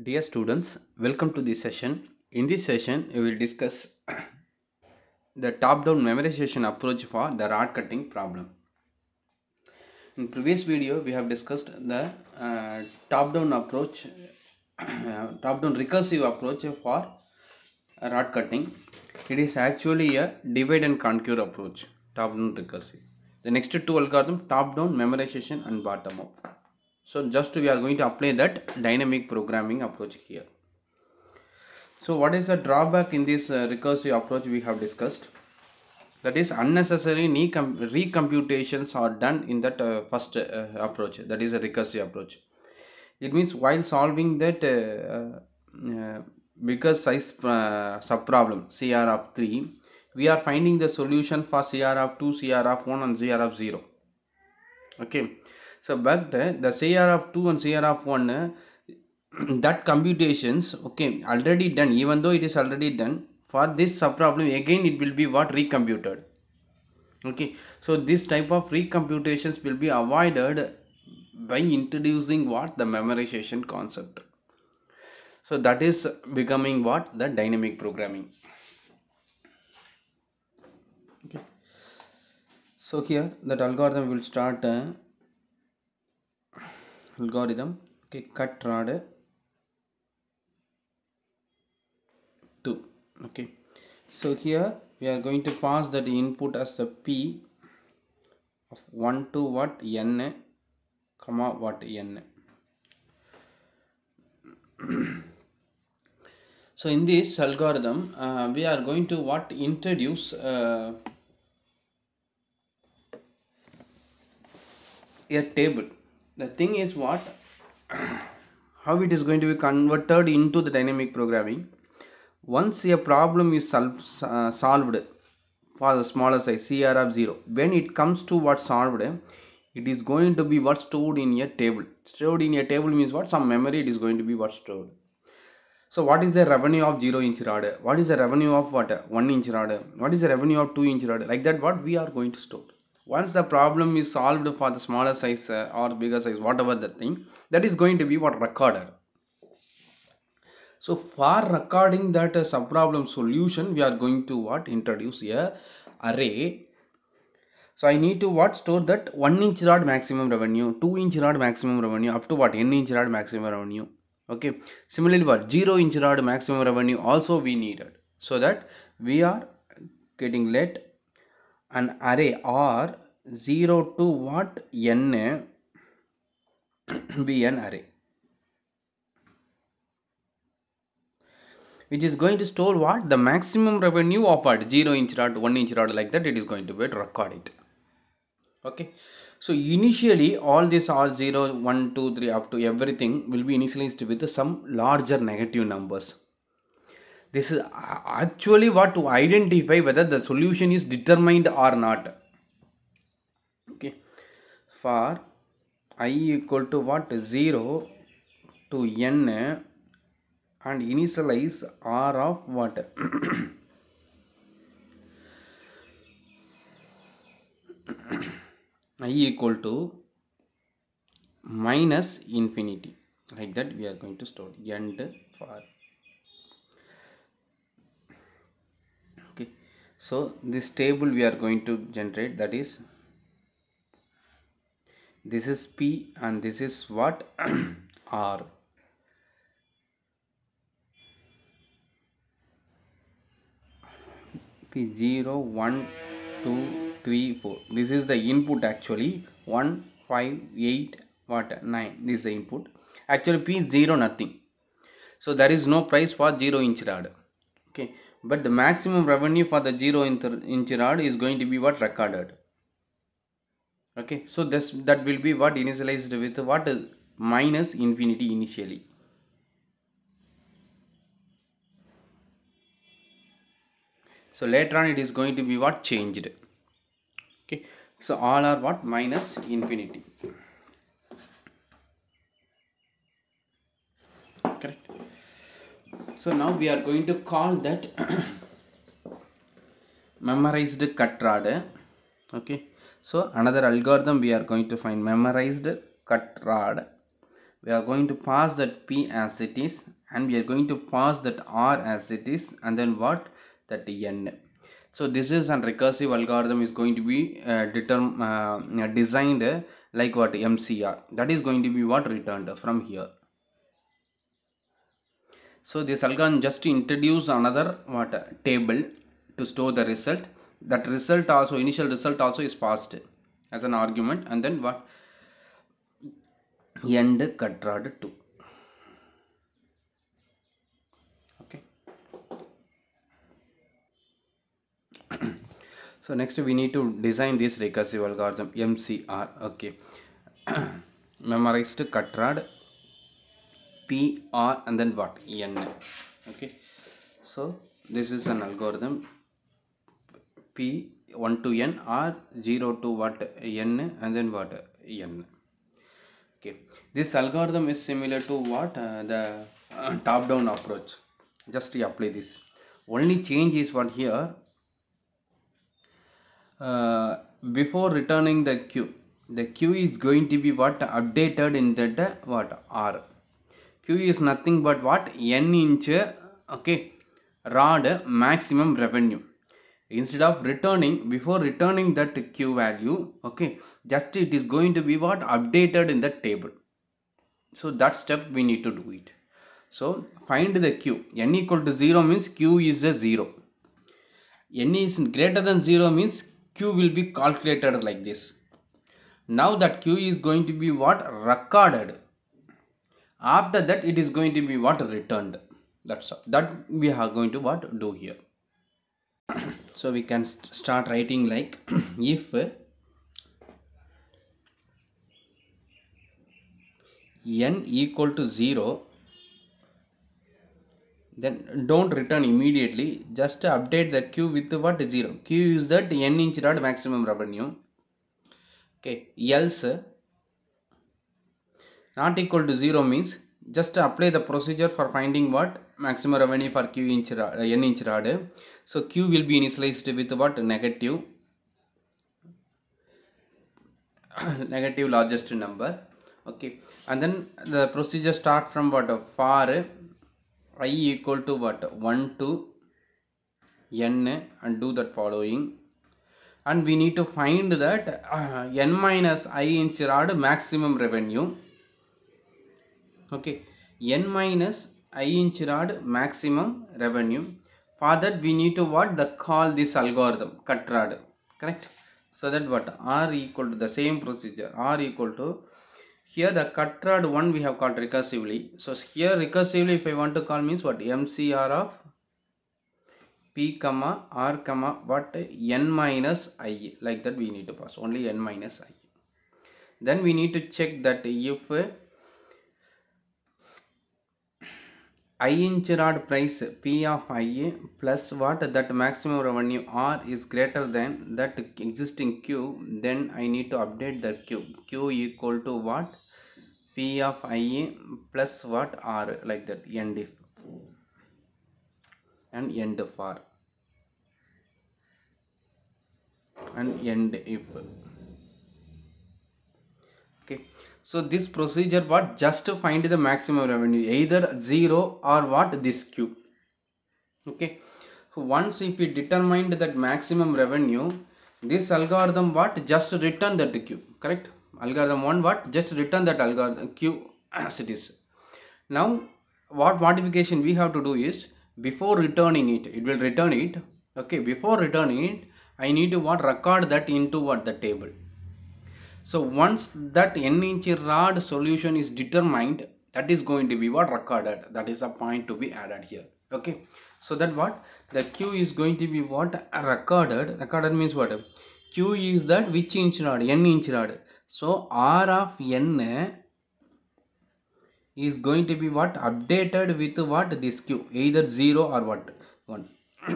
Dear students, welcome to this session. In this session, we will discuss the top-down memorization approach for the rod cutting problem. In previous video, we have discussed the top-down approach, top-down recursive approach for rod cutting. It is actually a divide and conquer approach, top-down recursive. The next two algorithm, top-down memorization and bottom-up. So just we are going to apply that dynamic programming approach here. So what is the drawback in this recursive approach we have discussed? That is unnecessary recomputations are done in that first approach, that is a recursive approach. It means while solving that bigger size sub problem CR of 3, we are finding the solution for CR of 2, CR of 1 and CR of 0. Okay, so but the CR of 2 and CR of 1 that computations okay already done, even though it is already done for this sub problem, again it will be what recomputed. Okay, so this type of recomputations will be avoided by introducing what the memorization concept. So that is becoming what the dynamic programming. Okay, so here that algorithm will start algorithm. Okay, cut rod 2. Okay, so here we are going to pass that input as a p of 1 to what n comma what n. So in this algorithm we are going to what introduce a table. The thing is what how it is going to be converted into the dynamic programming. Once a problem is solved for the smaller size CR of 0, when it comes to what solved, it is going to be what stored in a table. Stored in a table means what, some memory it is going to be what stored. So what is the revenue of 0-inch rod? What is the revenue of what 1-inch rod? What is the revenue of 2-inch rod? Like that what we are going to store. Once the problem is solved for the smaller size or bigger size, whatever the thing, that is going to be what recorded. So for recording that sub-problem solution, we are going to what introduce a array. So I need to what store that 1-inch rod maximum revenue, 2-inch rod maximum revenue, up to what n-inch rod maximum revenue. Okay, similarly what 0-inch rod maximum revenue also we needed, so that we are getting let an array or 0 to what n be an array which is going to store what the maximum revenue of what 0-inch rod, 1-inch rod, like that it is going to be record it. Okay, so initially all this r 0 1 2 3 up to everything will be initialized with some larger negative numbers. This is actually what to identify whether the solution is determined or not. Okay, for I equal to what 0 to n and initialize r of what I equal to minus infinity, like that we are going to store end for. Okay, so this table we are going to generate, that is this is p and this is what r. P 0 1 2 3 4, this is the input actually. 1 5 8 what 9, this is the input. Actually p is 0 nothing, so there is no price for 0-inch rod. Okay, but the maximum revenue for the 0-inch rod is going to be what recorded. Okay, so this that will be what initialized with what minus infinity initially. So later on it is going to be what changed. Okay, so all are what minus infinity. Correct. So now we are going to call that memorized cut rod. Okay, so another algorithm we are going to find memorized cut rod we are going to pass that P as it is, and we are going to pass that R as it is, and then what, that N. So this is an recursive algorithm is going to be designed like what, MCR, that is going to be what returned from here. So this algorithm just introduce another what, table to store the result. That result also, initial result also is passed as an argument, and then what, end CutRod 2. Okay. So next we need to design this recursive algorithm MCR. Okay. Memorized CutRod P, R, and then what, N. Okay. So this is an algorithm P 1 to N, R 0 to what, N, and then what, N. Okay. This algorithm is similar to what, the top down approach. Just to apply this. Only change is what here, before returning the Q is going to be what, updated in that what, R. Q is nothing but what, N inch, okay, rod maximum revenue. Instead of returning, before returning that Q value, okay, just it is going to be what, updated in the table. So that step we need to do it. So find the Q. N equal to 0 means Q is a 0. N is greater than 0 means Q will be calculated like this. Now that Q is going to be what, recorded. After that it is going to be what, returned. That's all. That we are going to what, do here. So we can start writing like if N equal to 0, then don't return immediately, just update the Q with what, 0. Q is that N inch rod maximum revenue. Okay, else not equal to 0 means just apply the procedure for finding what, maximum revenue for Q inch rod, N inch rod. So Q will be initialized with what, negative negative largest number. Okay, and then the procedure start from what, for I equal to what, 1 to N, and do that following, and we need to find that N minus I inch rod maximum revenue. Okay, N minus I inch rod maximum revenue. For that we need to what, the call this algorithm CutRod, correct? So that what, R equal to the same procedure, R equal to, here the CutRod 1 we have called recursively. So here recursively if I want to call means what, MCR of P comma R comma what, N minus I, like that we need to pass only N minus I. Then we need to check that if I inch rod price P of I plus what, that maximum revenue R is greater than that existing Q, then I need to update the Q equal to what, P of I plus what, R, like that, end if, and end for, and end if. Okay, so this procedure what, just to find the maximum revenue, either 0 or what, this Q. Okay, so once if we determined that maximum revenue, this algorithm what, just return that Q, correct? Algorithm 1 what, just return that algorithm Q as it is. Now what modification we have to do is, before returning it, it will return it. Okay, before returning it, I need to what, record that into what, the table. So once that N inch rod solution is determined, that is going to be what, recorded. That is a point to be added here. Okay, so that what, the Q is going to be what, recorded. Recorded means what, Q is that which inch rod, N inch rod. So R of N is going to be what, updated with what, this Q, either 0 or what, 1.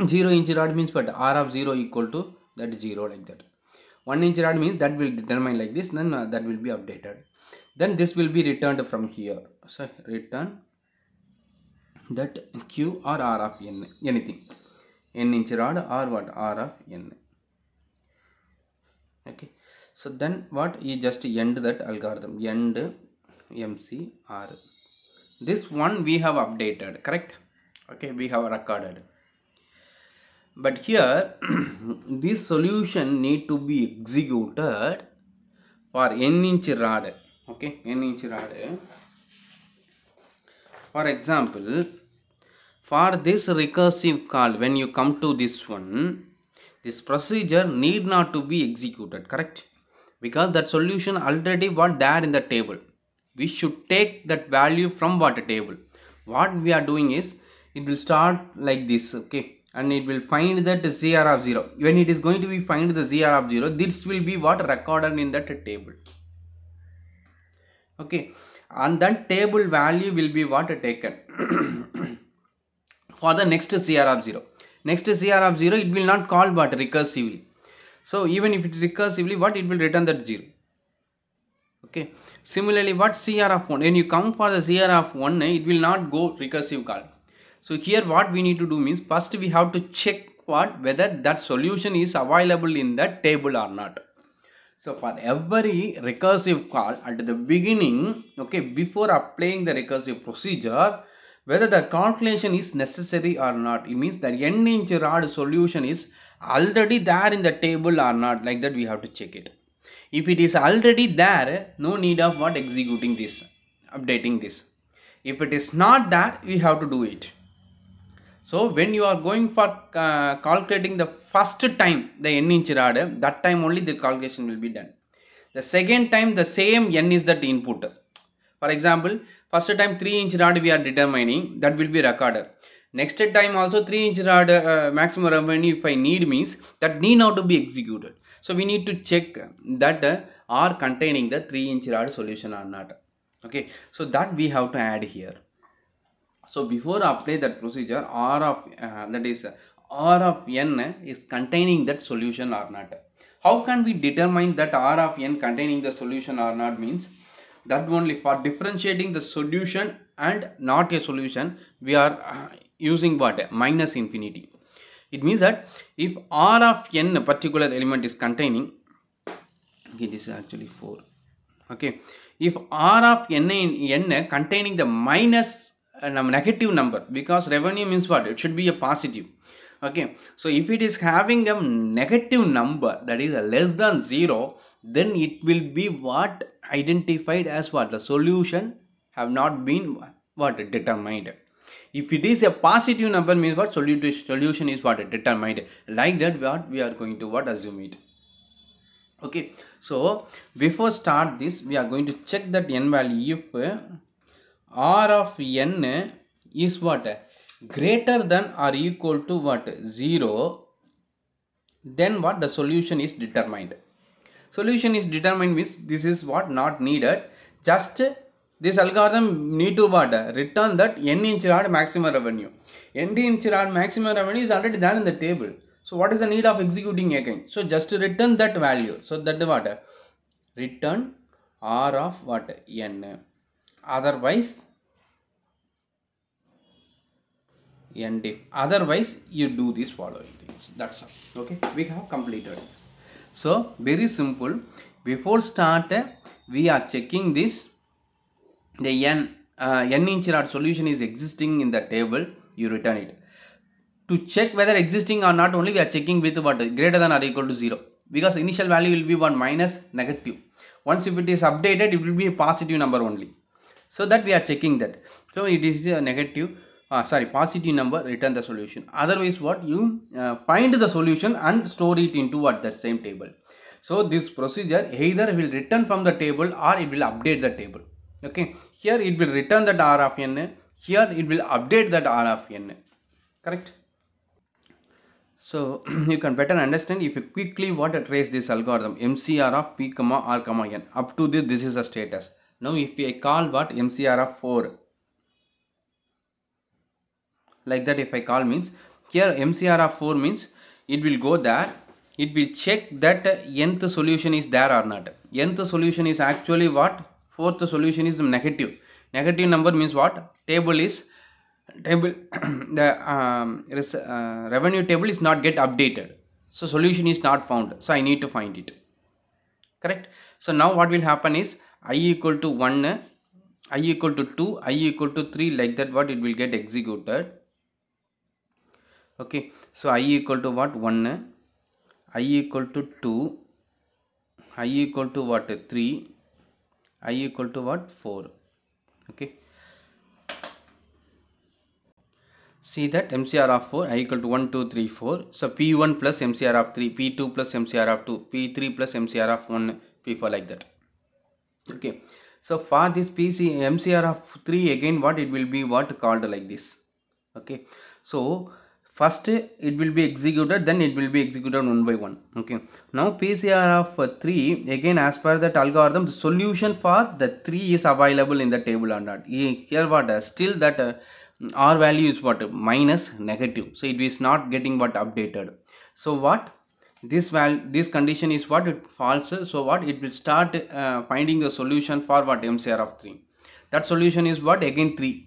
0 inch rod means what, R of 0 equal to that 0, like that. 1 inch rod means that will determine like this, then that will be updated. Then this will be returned from here. So return that Q or R of N, anything, N inch rod or what, R of N. Okay, so then what, you just end that algorithm, end MCR. This one we have updated, correct? Okay, we have recorded. But here this solution need to be executed for n inch rod. Okay, n inch rod. For example, for this recursive call, when you come to this one, this procedure need not to be executed, correct? Because that solution already what there in the table. We should take that value from what table. What we are doing is, it will start like this, okay, and it will find that ZR of 0. When it is going to be find the ZR of 0, this will be what recorded in that table. Okay, and that table value will be what taken for the next CR of 0. Next CR of 0, it will not call but recursively. So even if it recursively, what it will return that 0. Okay. Similarly, what CR of 1, when you come for the CR of 1, it will not go recursive call. So here what we need to do means, first we have to check what whether that solution is available in that table or not. So for every recursive call at the beginning, okay, before applying the recursive procedure, whether the calculation is necessary or not, it means that n inch rod solution is already there in the table or not, like that we have to check it. If it is already there, no need of what executing this, updating this. If it is not there, we have to do it. So when you are going for calculating the first time the n inch rod, that time only the calculation will be done. The second time the same n is that input. For example, first time 3 inch rod we are determining, that will be recorded. Next time also 3 inch rod maximum revenue if I need means that need not to be executed. So we need to check that are containing the 3 inch rod solution or not. Okay, so that we have to add here. So before apply that procedure, R of that is R of n is containing that solution or not. How can we determine that R of n containing the solution or not means, that only for differentiating the solution and not a solution we are using what, minus infinity. It means that if R of n particular element is containing, okay, this is actually 4. Okay, if R of n containing the minus negative number, because revenue means what, it should be a positive. Okay, so if it is having a negative number, that is a less than 0, then it will be what identified as what, the solution have not been what determined. If it is a positive number means what, solution is what determined. Like that what we are going to what assume it. Okay, so before start this, we are going to check that n value. If R of n is what, greater than or equal to what, 0, then what, the solution is determined. Solution is determined means this is what not needed, just this algorithm need to what, return that n inch rod maximum revenue. N inch rod maximum revenue is already there in the table. So what is the need of executing again? So just to return that value. So that what, return R of what, n. Otherwise n diff. Otherwise you do these following things. That's all. Okay, we have completed this. So very simple. Before start we are checking this, the n inch rod solution is existing in the table, you return it. To check whether existing or not, only we are checking with what, greater than or equal to 0, because initial value will be 1 minus negative. Once if it is updated, it will be a positive number only. So that we are checking that. So it is a negative, positive number, return the solution. Otherwise what, you find the solution and store it into what, the same table. So this procedure either will return from the table or it will update the table. Okay, here it will return that R of n, here it will update that R of n. Correct? So you can better understand if you quickly what to trace this algorithm, MCR of p comma r comma n. Up to this is the status. Now if I call what, MCR of 4, like that if I call means, here MCR of 4 means it will go there, it will check that nth solution is there or not. Nth solution is actually what, fourth solution is negative. Negative number means what, table the revenue table is not get updated, so solution is not found, so I need to find it. Correct? So now what will happen is, I equal to 1, I equal to 2, I equal to 3, like that what it will get executed. Okay, so I equal to what? 1, I equal to 2, I equal to what? 3, I equal to what? 4. Okay, see that MCR of 4 I equal to 1 2 3 4. So P1 plus MCR of 3, P2 plus MCR of 2, P3 plus MCR of 1, P4, like that. Okay, so for this MCR of 3, again what it will be what called like this. Okay, so first it will be executed, then it will be executed one by one. Okay, now PCR of 3, again as per that algorithm, the solution for the 3 is available in the table or not. Here what still that R value is what? Minus negative, so it is not getting what updated. So what this condition is what? It false. So what it will start finding the solution for what? MCR of 3. That solution is what? Again 3.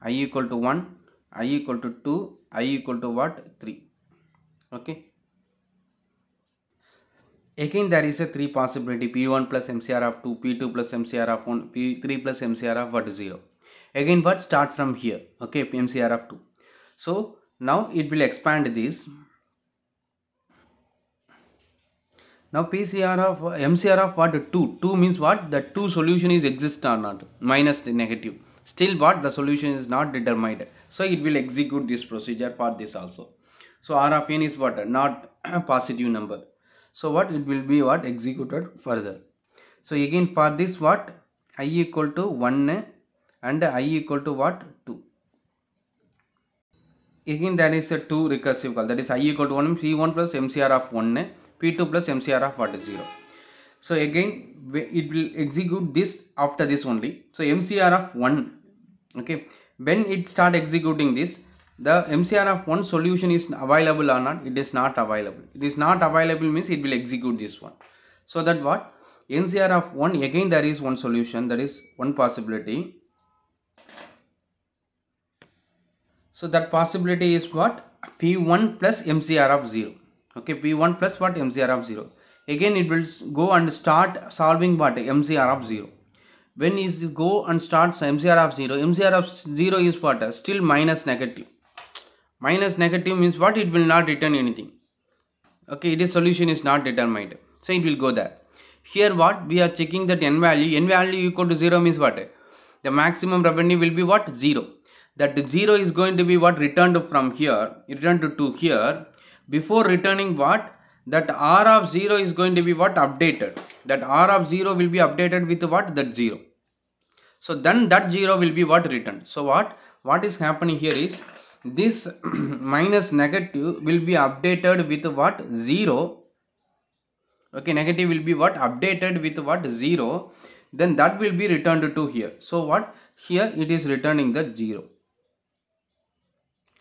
I equal to 1, I equal to 2, I equal to what? 3. Okay, again there is a 3 possibility: P1 plus MCR of 2, P2 plus MCR of 1, P3 plus MCR of what? 0. Again what? Start from here. Okay, MCR of 2. So now it will expand this. Now PCR of MCR of what? 2. 2 means what? The 2 solution is exist or not? Minus the negative. Still what? The solution is not determined. So it will execute this procedure for this also. So R of n is what? Not a positive number. So what? It will be what? Executed further. So again for this what? I equal to 1 and I equal to what? 2. Again there is a 2 recursive call, that is I equal to 1 P1 plus MCR of 1, P2 plus MCR of what? 0. So again it will execute this after this only. So MCR of 1, okay, when it start executing this, the MCR of 1 solution is available or not? It is not available. It is not available means it will execute this one. So that what? MCR of 1, again there is one solution, that is one possibility. So that possibility is what? P1 plus MCR of 0. Okay, P1 plus what? MCR of 0. Again it will go and start solving what? MCR of 0. When is this go and starts MCR of 0? MCR of 0 is what? Still minus negative. Minus negative means what? It will not return anything. Okay, its solution is not determined. So it will go there. Here what? We are checking that n value. N value equal to 0 means what? The maximum revenue will be what? 0. That 0 is going to be what? Returned from here. Returned to here. Before returning what? That R of 0 is going to be what? Updated. That R of 0 will be updated with what? That 0. So then that 0 will be what? Returned. So what is happening here is this minus negative will be updated with what? 0. Okay, negative will be what? Updated with what? 0. Then that will be returned to here. So what? Here it is returning the 0.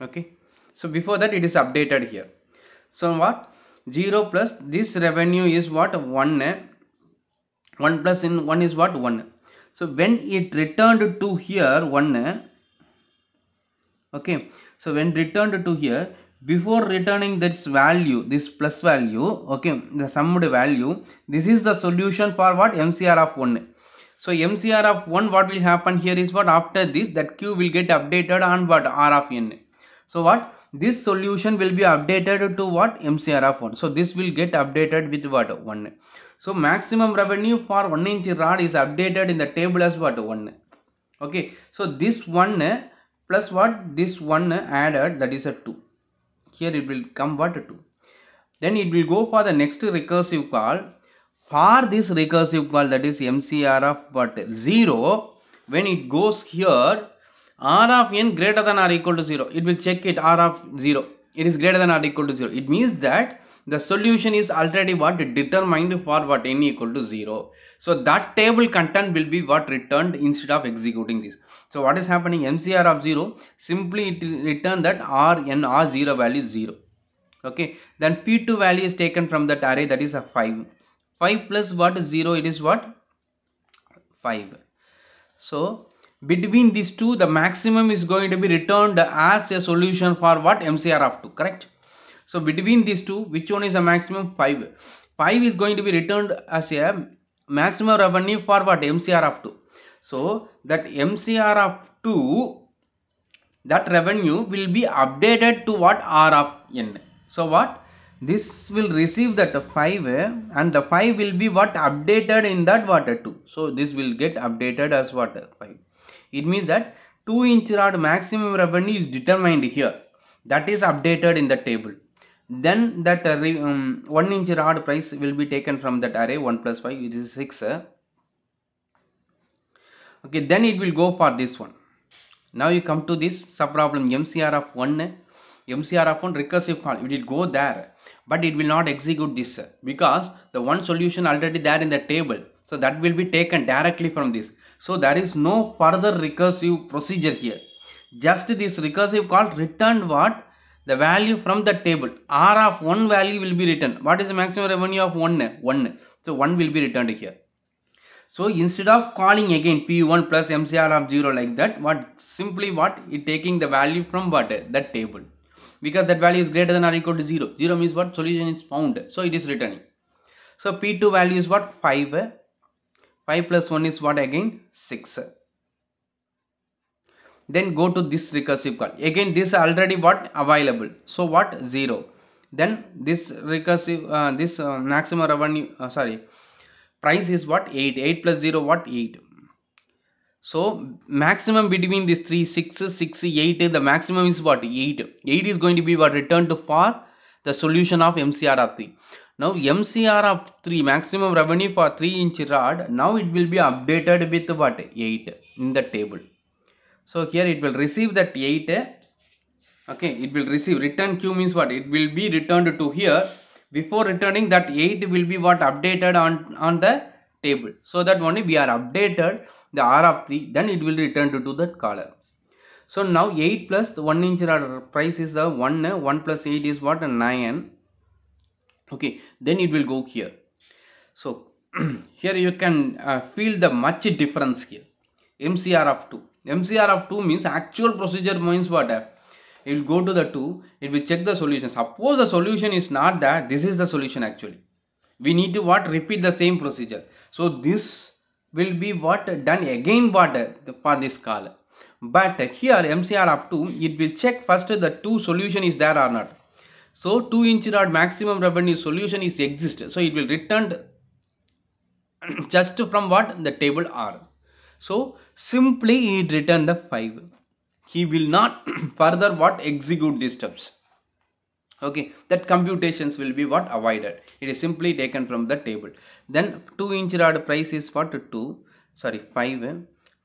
Okay, so before that it is updated here. So what? 0 plus this revenue is what? 1. 1 plus in 1 is what? 1. So when it returned to here 1, okay, so when returned to here, before returning this value, this plus value, okay, the summed value, this is the solution for what? MCR of 1. So MCR of 1, what will happen here is what? After this, that Q will get updated on what? R of n. So what? This solution will be updated to what? MCR of 1. So this will get updated with what? 1. So maximum revenue for 1 inch rod is updated in the table as what? 1. Okay, so this 1 plus what? This 1 added, that is a 2. Here it will come what? 2. Then it will go for the next recursive call. For this recursive call, that is MCR of what? 0. When it goes here, R of n greater than or equal to 0. It will check it. R of 0. It is greater than or equal to 0. It means that the solution is already what? Determined for what? N equal to 0. So that table content will be what? Returned instead of executing this. So what is happening? MCR of 0, simply it will return that Rn or 0 value is 0. Okay, then P2 value is taken from that array, that is a 5. 5 plus what? 0, it is what? 5. So between these two, the maximum is going to be returned as a solution for what? MCR of 2, correct? So between these two, which one is the maximum? 5. 5 is going to be returned as a maximum revenue for what? MCR of 2. So that MCR of 2, that revenue will be updated to what? R of n. So what? This will receive that 5 and the 5 will be what? Updated in that what? 2. So this will get updated as what? 5. It means that 2-inch rod maximum revenue is determined here. That is updated in the table. Then that 1-inch rod price will be taken from that array 1 plus 5, which is 6. Okay, then it will go for this one. Now you come to this subproblem MCR of 1. MCR of 1 recursive call. It will go there, but it will not execute this because the one solution already there in the table. So that will be taken directly from this. So there is no further recursive procedure here. Just this recursive call returned what? The value from the table. R of 1 value will be returned. What is the maximum revenue of 1? 1. So 1 will be returned here. So instead of calling again P1 plus MCR of 0 like that, simply it taking the value from what? That table. Because that value is greater than or equal to 0. 0 means what? Solution is found. So it is returning. So P2 value is what? 5. 5 plus 1 is what again? 6. Then go to this recursive call. Again this already what? Available. So what? 0. Then this recursive, maximum revenue, price is what? 8. 8 plus 0 what? 8. So maximum between these 3, 6, 6, 8, the maximum is what? 8. 8 is going to be what? Returned for the solution of MCR of 3. Now MCR of 3, maximum revenue for 3-inch rod, now it will be updated with what? 8 in the table. So here it will receive that 8. Okay, it will receive. Return Q means what? It will be returned to here. Before returning, that 8 will be what? Updated on the table. So that only we are updated the R of 3, then it will return to that column. So now 8 plus the 1-inch rod price is the 1. 1 plus 8 is what? 9. Okay, then it will go here. So here you can feel the much difference here. MCR of 2. MCR of 2 means actual procedure means what? It will go to the 2, it will check the solution. Suppose the solution is not there, this is the solution actually. We need to what? Repeat the same procedure. So this will be what? Done again what? For this call. But here MCR of 2, it will check first the 2 solution is there or not. So 2-inch rod maximum revenue solution is exist. So it will return just from what? The table R. So simply it return the 5. He will not further what? Execute these steps. Okay, that computations will be what? Avoided. It is simply taken from the table. Then 2-inch rod price is what? 5.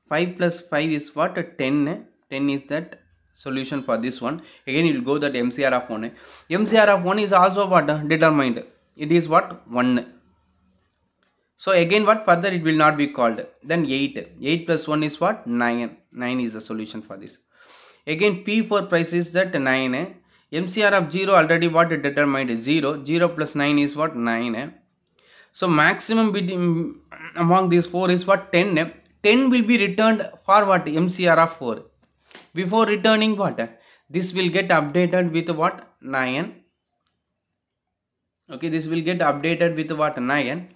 5 plus 5 is what? 10. 10 is that solution for this one. Again it will go that MCR of 1. MCR of 1 is also what? Determined. It is what? 1. So again what? Further it will not be called. Then 8. 8 plus 1 is what? 9. 9 is the solution for this. Again P4 price is that 9. MCR of 0 already what? Determined 0. 0 plus 9 is what? 9. So maximum between among these 4 is what? 10. 10 will be returned for what? MCR of 4. Before returning what? This will get updated with what? 9. Okay, this will get updated with what? 9.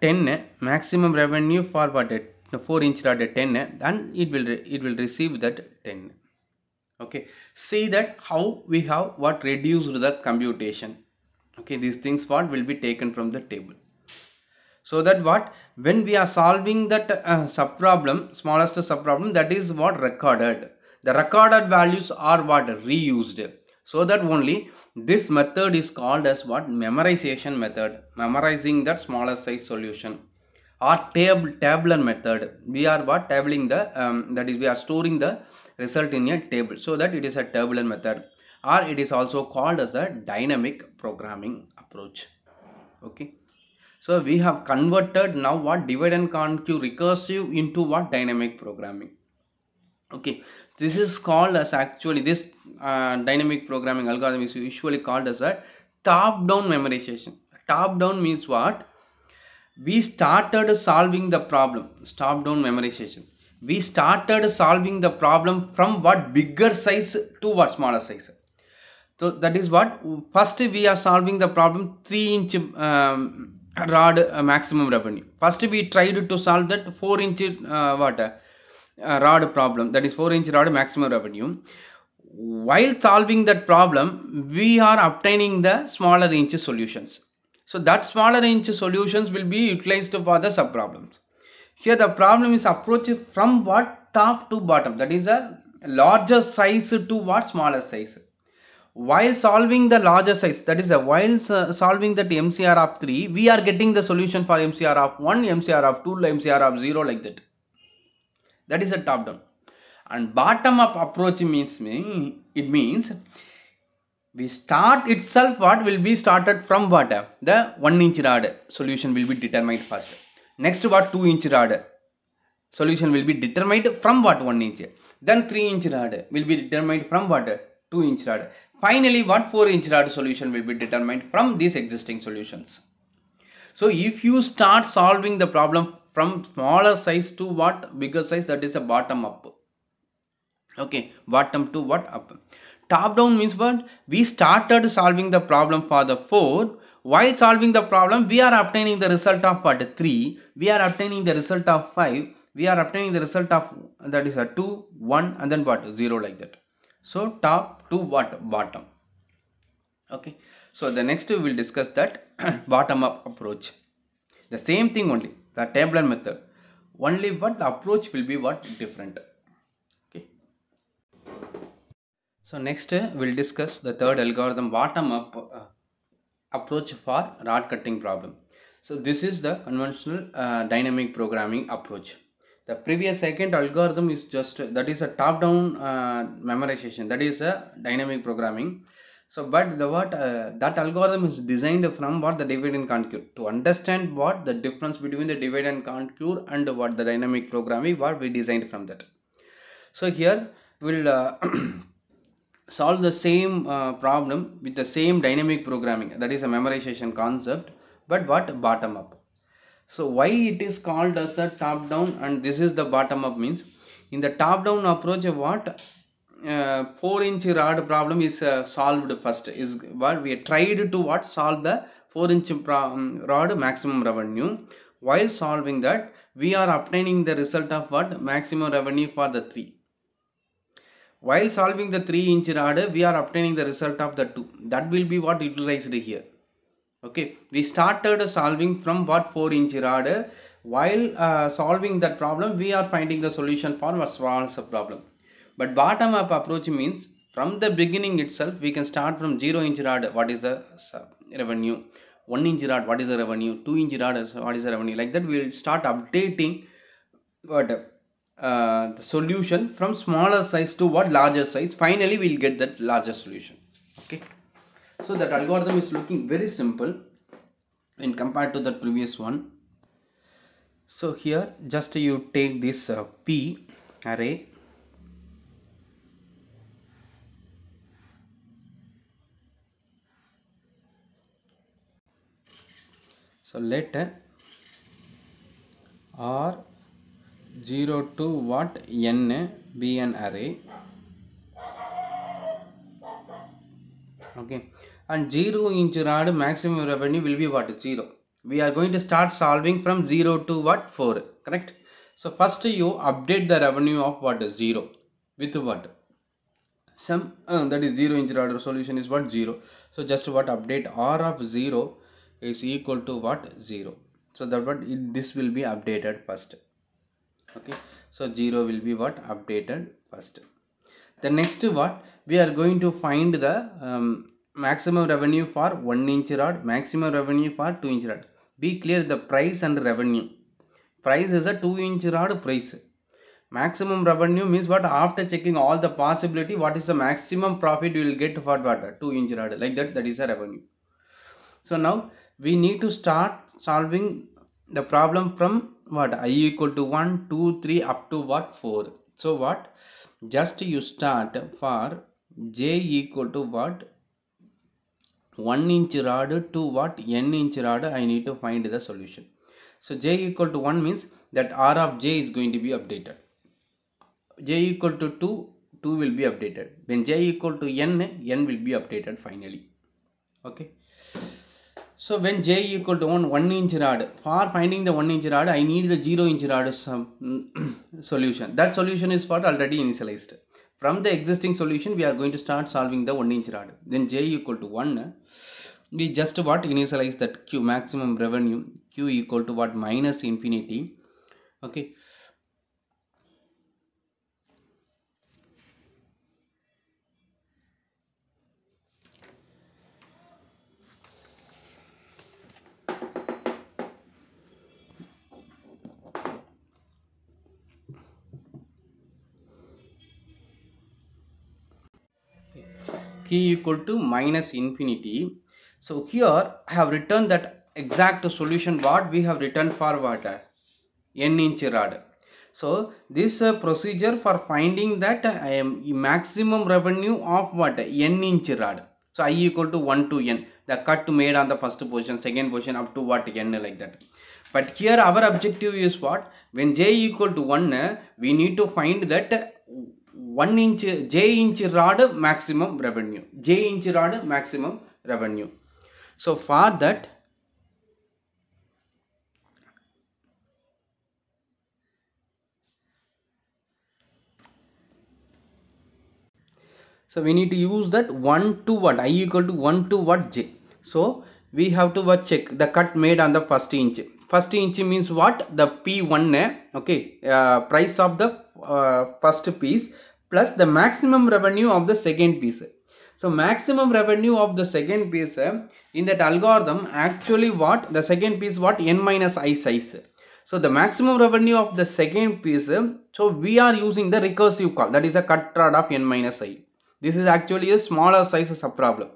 10. Maximum revenue for what? 4-inch rod 10. And it will receive that 10. Okay, see that how we have what? Reduced the computation. Okay, these things what? Will be taken from the table. So that what? When we are solving that subproblem, smallest subproblem, that is what? Recorded. The recorded values are what? Reused. So that only this method is called as what? Memorization method. Memorizing that smaller size solution. Or tabular method. We are what? Tabling the that is we are storing the result in a table. So that it is a tabular method. Or it is also called as a dynamic programming approach. Okay. So we have converted now what? Divide and conquer recursive into what? Dynamic programming. Okay, this is called as actually this dynamic programming algorithm is usually called as a top-down memorization. Top-down means what? We started solving the problem. Top-down memorization. We started solving the problem from what? Bigger size to what? Smaller size. So that is what? First we are solving the problem 3-inch rod maximum revenue. First we tried to solve that 4-inch rod problem, that is 4-inch rod maximum revenue. While solving that problem we are obtaining the smaller inch solutions. So that smaller inch solutions will be utilized for the sub problems. Here the problem is approached from what, top to bottom, that is a larger size to what, smaller size. While solving the larger size, that is while solving that MCR of 3, we are getting the solution for MCR of 1, MCR of 2, MCR of 0, like that. That is a top down. And bottom up approach means it means we start itself, what will be started from what, the 1-inch rod solution will be determined first. Next what, 2-inch rod solution will be determined from what, 1 inch. Then 3-inch rod will be determined from what, 2-inch rod. Finally what, 4-inch rod solution will be determined from these existing solutions. So if you start solving the problem from smaller size to what, bigger size, that is a bottom up. Okay, bottom to what, up. Top down means what, we started solving the problem for the 4. While solving the problem we are obtaining the result of what, 3. We are obtaining the result of 5. We are obtaining the result of, that is a 2, 1, and then what, 0, like that. So top to what, bottom. Okay, so the next we will discuss that bottom up approach. The same thing only, the tabular method, only what, the approach will be what, different. Okay, so next we'll discuss the third algorithm, bottom up approach for rod cutting problem. So this is the conventional dynamic programming approach. The previous second algorithm is just, that is a top down memorization, that is a dynamic programming. So but the what, that algorithm is designed from what, the divide and conquer, to understand what the difference between the divide and conquer and what the dynamic programming, what we designed from that. So here we'll solve the same problem with the same dynamic programming, that is a memorization concept, but what, bottom up. So why it is called as the top down and this is the bottom up means, in the top down approach what, 4-inch rod problem is solved first, is what we tried to what, solve the 4-inch rod maximum revenue. While solving that we are obtaining the result of what, maximum revenue for the 3. While solving the 3-inch rod we are obtaining the result of the 2, that will be what utilized here. Okay, we started solving from what, 4-inch rod. While solving that problem we are finding the solution for a small problem. But bottom up approach means from the beginning itself we can start from 0-inch rod, what is the revenue, 1-inch rod, what is the revenue, 2-inch rod, what is the revenue, like that. We will start updating what, the solution from smaller size to what, larger size. Finally we will get that larger solution. Okay, so that algorithm is looking very simple when compared to the previous one. So here just you take this P array, so let R 0 to what, n be an array. Okay, and 0-inch rod maximum revenue will be what, 0. We are going to start solving from 0 to what, 4, correct. So first you update the revenue of what, 0 with what, some that is 0-inch rod solution is what, 0. So just what, update R of 0 is equal to what, 0. So that what this will be updated first. Okay, so 0 will be what, updated first. The next what, we are going to find the maximum revenue for 1-inch rod, maximum revenue for 2-inch rod. Be clear, the price and revenue. Price is a 2-inch rod price. Maximum revenue means what, after checking all the possibility, what is the maximum profit you will get for what, 2-inch rod, like that, that is a revenue. So now we need to start solving the problem from what, I equal to 1, 2, 3 up to what, 4. So what, just you start for j equal to what, 1-inch rod to what, n-inch rod, I need to find the solution. So j equal to 1 means that R of j is going to be updated. J equal to 2, 2 will be updated. When j equal to n, n will be updated finally. Okay. So when j equal to 1 inch rod, for finding the 1 inch rod I need the 0 inch rod solution. That solution is what already initialized. From the existing solution we are going to start solving the 1 inch rod. Then j equal to 1, we just what initialize that q, maximum revenue, q equal to what, minus infinity. Okay, q equal to minus infinity. So here I have written that exact solution what we have written for what, n inch rod. So this procedure for finding that maximum revenue of what, n inch rod. So I equal to 1 to n, the cut made on the first position, second position, up to what, n, like that. But here our objective is what, when j equal to 1, we need to find that 1 inch j inch rod maximum revenue, j inch rod maximum revenue. So for that, so we need to use that 1 to what, I equal to 1 to what, j. So we have to what, check the cut made on the first inch. First inch means what, the p1, okay, price of the first piece plus the maximum revenue of the second piece. So maximum revenue of the second piece, in that algorithm actually what, the second piece what, n minus I size. So the maximum revenue of the second piece, so we are using the recursive call, that is a cut rod of n minus I. This is actually a smaller size sub problem.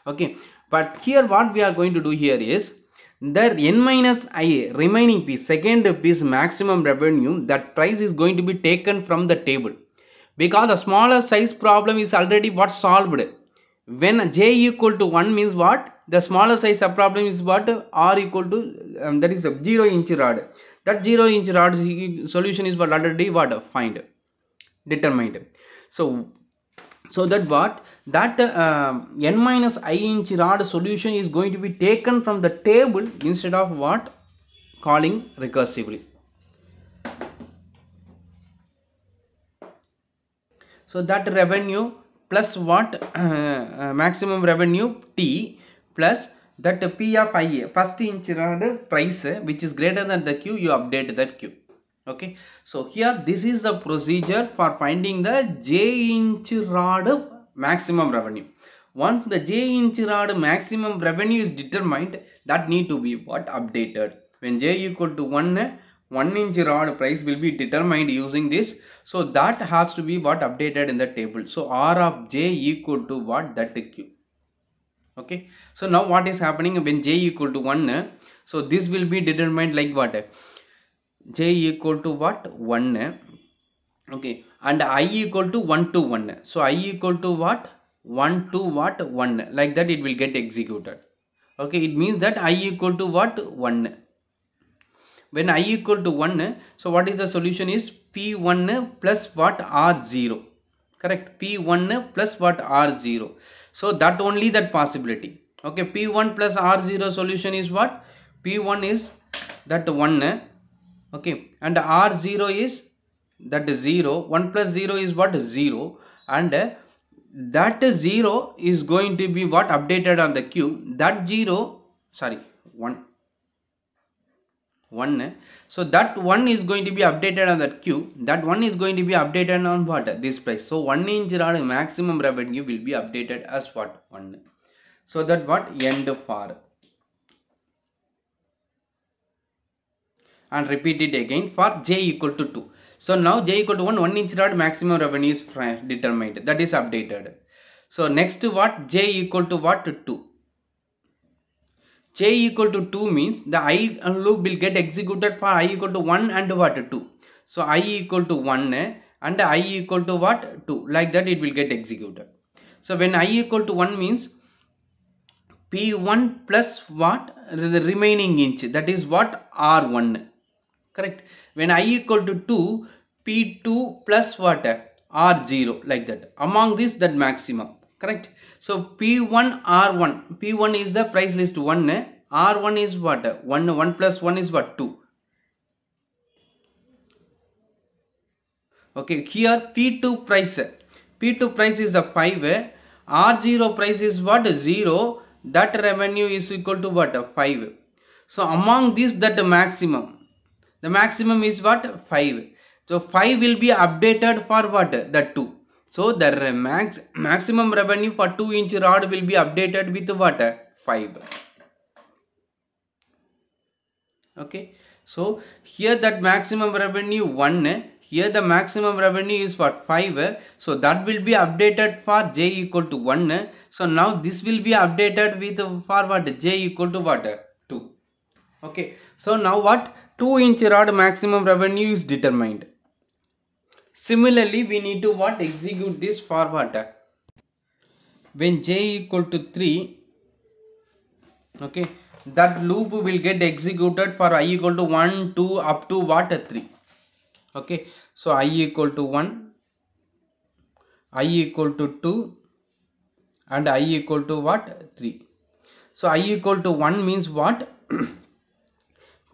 Okay, but here what we are going to do here is the n minus I remaining piece, second piece maximum revenue, that price is going to be taken from the table, because the smaller size problem is already what, solved. When j equal to 1 means what, the smaller size sub problem is what, r equal to that is a 0 inch rod. That 0 inch rod solution is what, already what, find, determined. So that what, that n minus I inch rod solution is going to be taken from the table instead of what, calling recursively. So that revenue plus what, maximum revenue t plus that p of I, first inch rod price, which is greater than the q, you update that q. Okay, so here this is the procedure for finding the j inch rod maximum revenue. Once the j inch rod maximum revenue is determined, that need to be what, updated. When j equal to 1 inch rod price will be determined using this, so that has to be what, updated in the table. So r of j equal to what, that q. Okay, so now what is happening when j equal to 1, so this will be determined like what, j equal to what, 1, okay, and I equal to 1 to 1. So I equal to what, 1 to what, 1, like that it will get executed. Okay, it means that I equal to what, 1. When I equal to 1, so what is the solution is p1 plus what, r0, correct, p1 plus what, r0. So that only that possibility. Okay, p1 plus r0 solution is what, p1 is that 1, okay, and r0 is that 0. 1 plus 0 is what, 0, and that 0 is going to be what, updated on the q. That 0, sorry, 1, so that 1 is going to be updated on that q. That 1 is going to be updated on what, this price. So 1 inch rod maximum revenue will be updated as what, 1. So that what, end for, and repeat it again for j equal to 2. So now j equal to 1 inch rod maximum revenue is determined, that is updated. So next what, j equal to what, 2. j equal to 2 means the I loop will get executed for I equal to 1 and what, 2. So I equal to 1 and I equal to what, 2, like that it will get executed. So when I equal to 1 means p1 plus what, the remaining inch, that is what, r1, correct. When I equal to 2, p2 plus what, r0, like that. Among this, that maximum, correct. So p1 r1, p1 is the price list 1, R1 is what? 1 plus 1 is what? 2. Okay, here P2 price. P2 price is a 5. R0 price is what? 0. That revenue is equal to what? 5. So among these, that the maximum is what? 5. So 5 will be updated for what? The 2. So the maximum revenue for 2-inch rod will be updated with what? 5. Okay, so here that maximum revenue 1, here the maximum revenue is what? 5. So that will be updated for j equal to 1. So now this will be updated with for what? J equal to what? 2. Okay, so now what? 2-inch rod maximum revenue is determined. Similarly, we need to what? Execute this for what? When j equal to 3, okay, that loop will get executed for I equal to 1, 2 up to what? 3. Okay, so I equal to 1, I equal to 2 and I equal to what? 3. So I equal to 1 means what?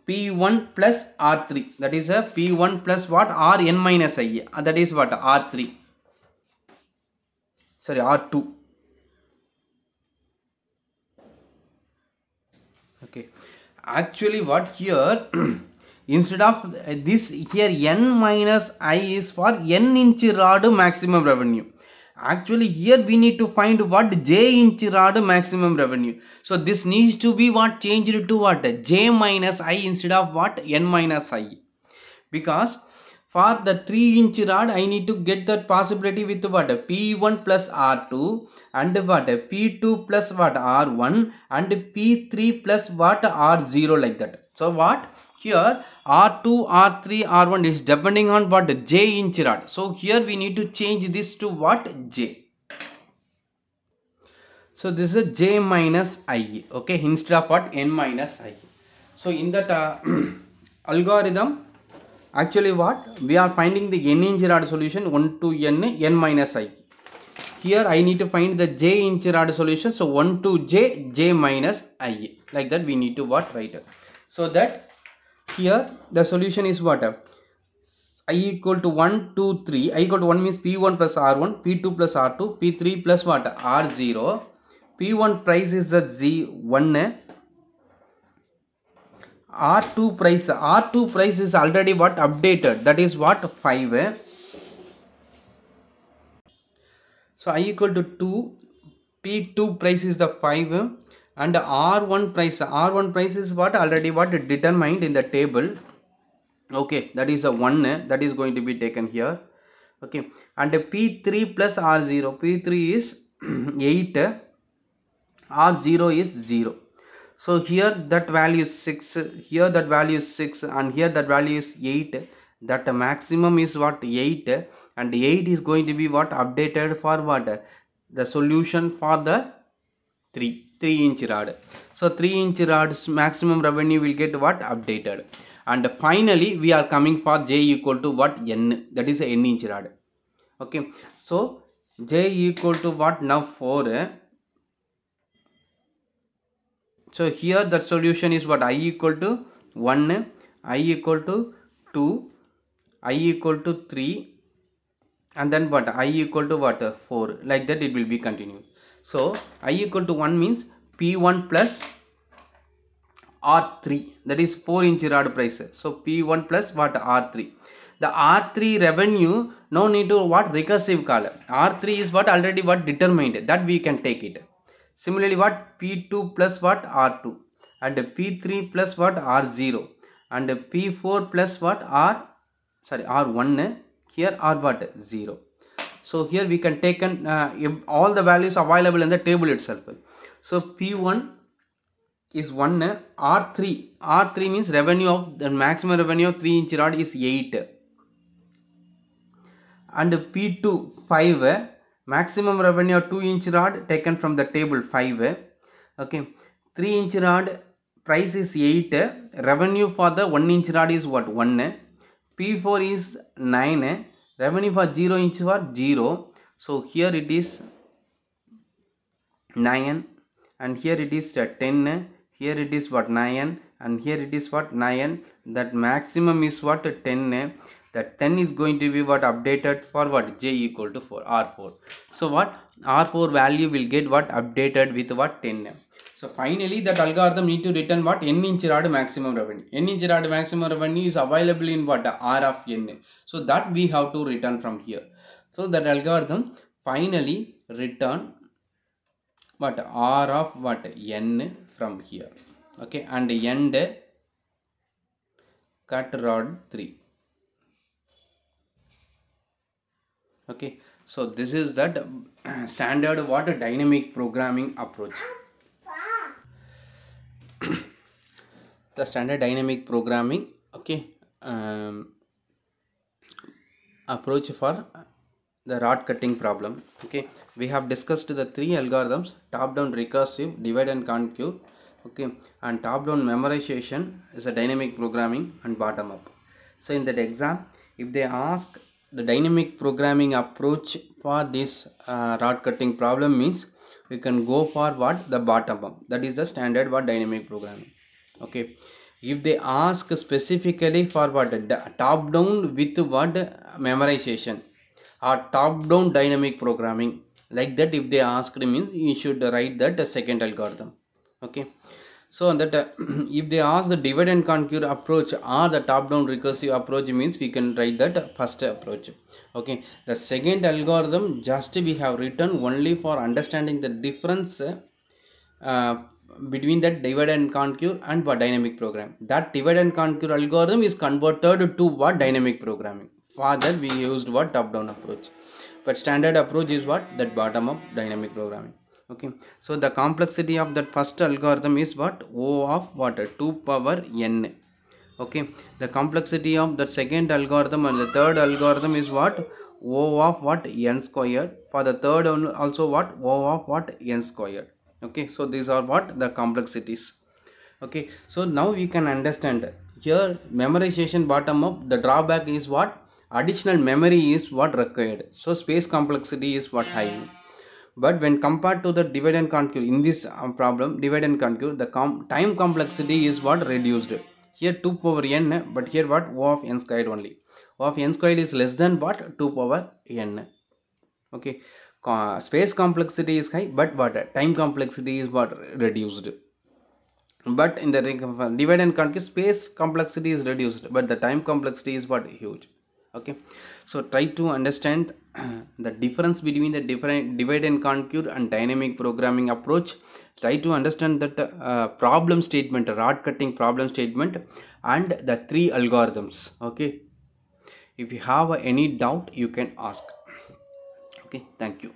P1 plus R3, that is a P1 plus what? Rn minus I, that is what? R3, sorry, R2. Okay, actually what here instead of this here n minus I is for n-inch rod maximum revenue. Actually here we need to find what? J-inch rod maximum revenue. So this needs to be what? Changed to what? J minus I instead of what? N minus I. Because for the 3-inch rod I need to get that possibility with what? P1 plus R2 and what? P2 plus what? R1 and P3 plus what? R0, like that. So what? Here R2, R3, R1 is depending on what? J-inch rod. So here we need to change this to what? J. So this is J minus I, okay, instead of what? N minus I. So in that algorithm, actually what? We are finding the n-inch rod solution 1 to n minus I. Here I need to find the j-inch rod solution. So 1 to j minus I. Like that we need to what? Write. So that here the solution is what? I equal to 1, 2, 3. I equal to 1 means P1 plus R1, P2 plus R2, P3 plus what? R0. P1 price is the Z1. R2 price is already what? Updated, that is what? 5. So I equal to 2. P2 price is the 5 and R1 price is what? Already what? Determined in the table. Okay, that is a 1 that is going to be taken here. Okay, and P3 plus R0, P3 is 8, R0 is 0. So here that value is 6, here that value is 6 and here that value is 8. That maximum is what? 8, and 8 is going to be what? Updated for what? The solution for the 3-inch rod. So 3-inch rod's maximum revenue will get what? Updated. And finally we are coming for j equal to what? N, that is a n-inch rod. Okay, so j equal to what? Now 4. So here the solution is what? I equal to 1, I equal to 2, I equal to 3 and then what? I equal to what? 4, like that it will be continued. So I equal to 1 means P1 plus R3, that is 4-inch rod price. So P1 plus what? R3. The R3 revenue no need to what? Recursive call. R3 is what? Already what? Determined, that we can take it. Similarly what? P2 plus what? R2 and P3 plus what? R0 and P4 plus what? R1 here are what? 0. So here we can take all the values available in the table itself. So P1 is 1, R3 means revenue of the maximum revenue of 3-inch rod is 8 and P2 5, maximum revenue of 2-inch rod taken from the table 5. Okay, 3-inch rod price is 8, revenue for the 1-inch rod is what? 1. P4 is 9, revenue for 0-inch rod 0. So here it is 9 and here it is 10, here it is what 9, and here it is what 9. That maximum is what 10. That 10 is going to be what updated for what j equal to 4, r4. So what r4 value will get what updated with what 10. So finally that algorithm need to return what n inch rod maximum revenue. N inch rod maximum revenue is available in what r of n. So that we have to return from here. So that algorithm finally return what r of what n from here. Okay, and end cut rod 3. Okay, so this is that standard what dynamic programming approach. The standard dynamic programming, okay, approach for the rod cutting problem. Okay, we have discussed the three algorithms: top down recursive, divide and conquer, okay, and top down memorization is a dynamic programming, and bottom up. So in that exam, if they ask the dynamic programming approach for this rod cutting problem, means we can go for what the bottom up, that is the standard what dynamic programming. Okay, if they ask specifically for what top down with what memorization or top down dynamic programming, like that if they asked, means you should write that second algorithm. Okay, so that if they ask the divide and conquer approach or the top down recursive approach, means we can write that first approach. Okay, the second algorithm just we have written only for understanding the difference between that divide and conquer and what dynamic program. That divide and conquer algorithm is converted to what dynamic programming. For that we used what top down approach, but standard approach is what that bottom up dynamic programming. Okay, so the complexity of that first algorithm is what O of what 2 power n. Okay, the complexity of the second algorithm and the third algorithm is what O of what n squared. For the third one also what O of what n squared. Okay, so these are what the complexities. Okay, so now we can understand here memorization bottom up, the drawback is what additional memory is what required, so space complexity is what high. But when compared to the divide and conquer, in this problem divide and conquer, the time complexity is what reduced. Here 2 power n, but here what O of n squared only. O of n squared is less than what 2 power n. Okay, space complexity is high, but what time complexity is what reduced. But in the divide and conquer, space complexity is reduced, but the time complexity is what huge. Okay, so try to understand the difference between the different divide and conquer and dynamic programming approach. Try to understand that problem statement, rod cutting problem statement, and the three algorithms. Okay, if you have any doubt you can ask. Okay, thank you.